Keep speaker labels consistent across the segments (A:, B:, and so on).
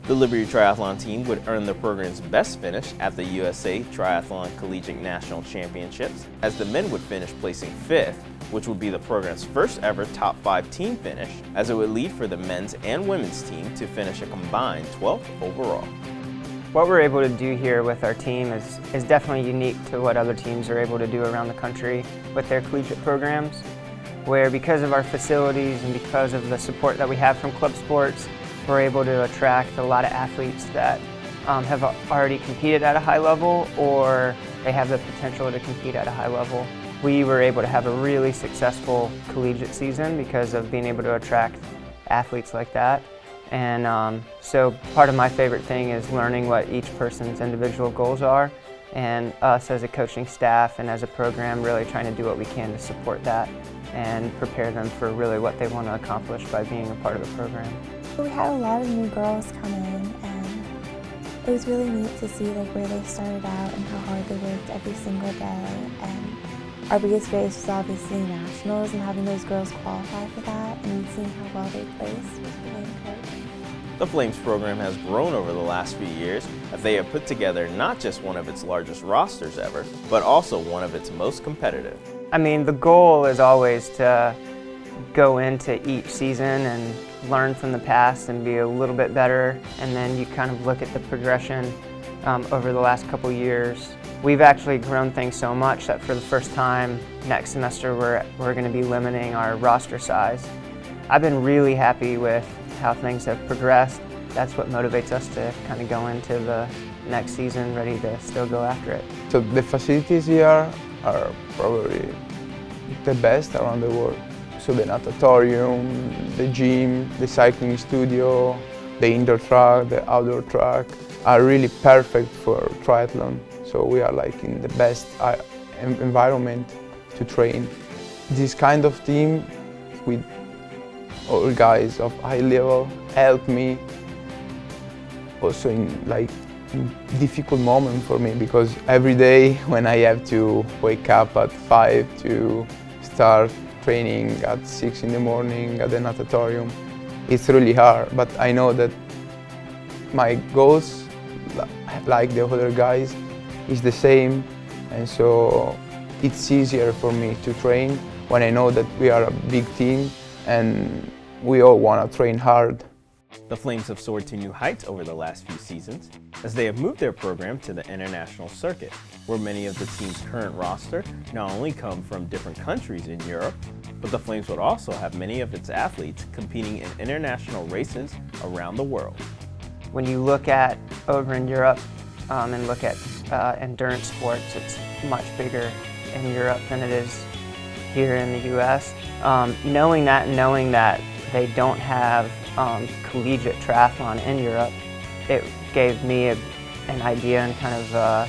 A: The Liberty Triathlon team would earn the program's best finish at the USA Triathlon Collegiate National Championships, as the men would finish placing 5th, which would be the program's first ever top 5 team finish, as it would lead for the men's and women's team to finish a combined 12th overall.
B: What we're able to do here with our team is definitely unique to what other teams are able to do around the country with their collegiate programs, where because of our facilities and because of the support that we have from club sports, we're able to attract a lot of athletes that have already competed at a high level, or they have the potential to compete at a high level. We were able to have a really successful collegiate season because of being able to attract athletes like that. And so part of my favorite thing is learning what each person's individual goals are, and us as a coaching staff and as a program really trying to do what we can to support that and prepare them for really what they want to accomplish by being a part of the program.
C: We had a lot of new girls come in, and it was really neat to see where they started out and how hard they worked every single day. And our biggest race was obviously nationals, and having those girls qualify for that and seeing how well they placed was really encouraging.
A: The Flames program has grown over the last few years as they have put together not just one of its largest rosters ever, but also one of its most competitive.
B: I mean, the goal is always to go into each season and learn from the past and be a little bit better, and then you kind of look at the progression over the last couple years. We've actually grown things so much that for the first time next semester we're going to be limiting our roster size. I've been really happy with how things have progressed. That's what motivates us to kind of go into the next season ready to still go after it.
D: So the facilities here are probably the best around the world. So the natatorium, the gym, the cycling studio, the indoor track, the outdoor track are really perfect for triathlon. So we are in the best environment to train. This kind of team with all guys of high level help me also in difficult moment for me, because every day when I have to wake up at 5 to start training at 6 in the morning at the natatorium, it's really hard, but I know that my goals, like the other guys, is the same, and so it's easier for me to train when I know that we are a big team and we all want to train hard.
A: The Flames have soared to new heights over the last few seasons as they have moved their program to the international circuit, where many of the team's current roster not only come from different countries in Europe, but the Flames would also have many of its athletes competing in international races around the world.
B: When you look at over in Europe and look at endurance sports, it's much bigger in Europe than it is here in the US. Knowing that and knowing that they don't have collegiate triathlon in Europe, it gave me an idea and kind of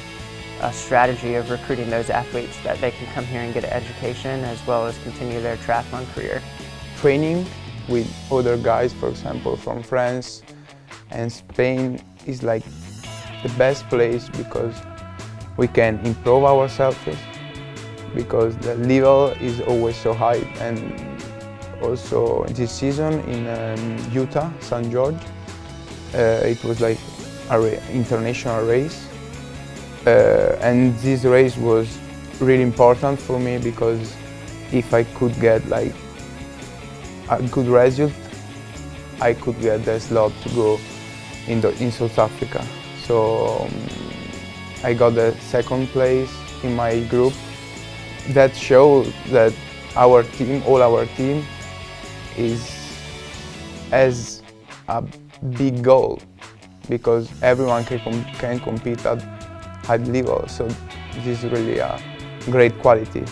B: a strategy of recruiting those athletes that they can come here and get an education as well as continue their triathlon career.
D: Training with other guys, for example, from France and Spain is the best place, because we can improve ourselves, because the level is always so high. And also this season in Utah, St. George, it was an international race, and this race was really important for me, because if I could get a good result, I could get the slot to go in South Africa. So I got the second place in my group. That shows that our team, all our team, has a big goal, because everyone can compete at high level. So this is really a great quality.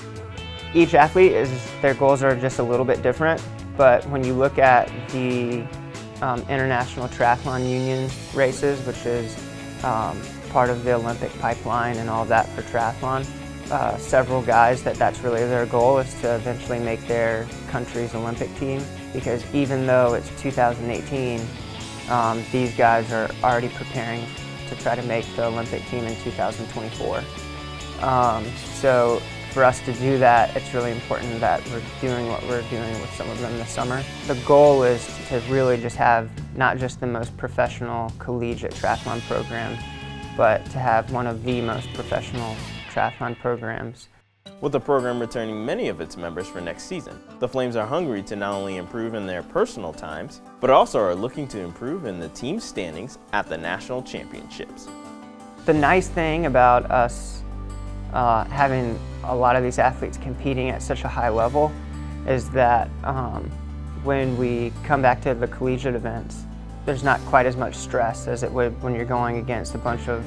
B: Each athlete, their goals are just a little bit different, but when you look at the International Triathlon Union races, which is part of the Olympic pipeline and all of that for triathlon, several guys that's really their goal is to eventually make their country's Olympic team, because even though it's 2018, these guys are already preparing to try to make the Olympic team in 2024. So for us to do that, it's really important that we're doing what we're doing with some of them this summer. The goal is to really just have not just the most professional collegiate triathlon program, but to have one of the most professional triathlon programs.
A: With the program returning many of its members for next season, the Flames are hungry to not only improve in their personal times, but also are looking to improve in the team standings at the national championships.
B: The nice thing about us having a lot of these athletes competing at such a high level is that when we come back to the collegiate events, there's not quite as much stress as it would when you're going against a bunch of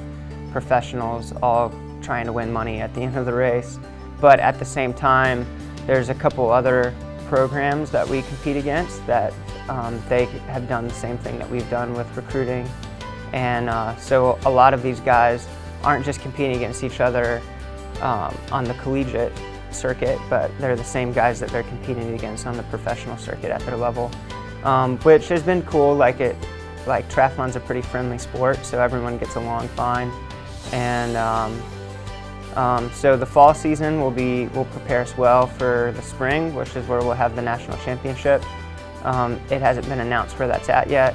B: professionals all trying to win money at the end of the race. But at the same time, there's a couple other programs that we compete against that they have done the same thing that we've done with recruiting. And so a lot of these guys aren't just competing against each other on the collegiate circuit, but they're the same guys that they're competing against on the professional circuit at their level, which has been cool. Like triathlon's a pretty friendly sport, so everyone gets along fine. And so the fall season will prepare us well for the spring, which is where we'll have the national championship. It hasn't been announced where that's at yet,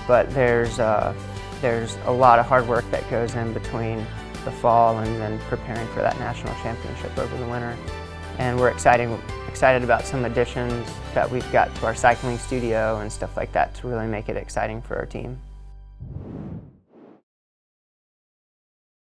B: but there's a lot of hard work that goes in between the fall and then preparing for that national championship over the winter. And we're excited about some additions that we've got to our cycling studio and stuff like that to really make it exciting for our team.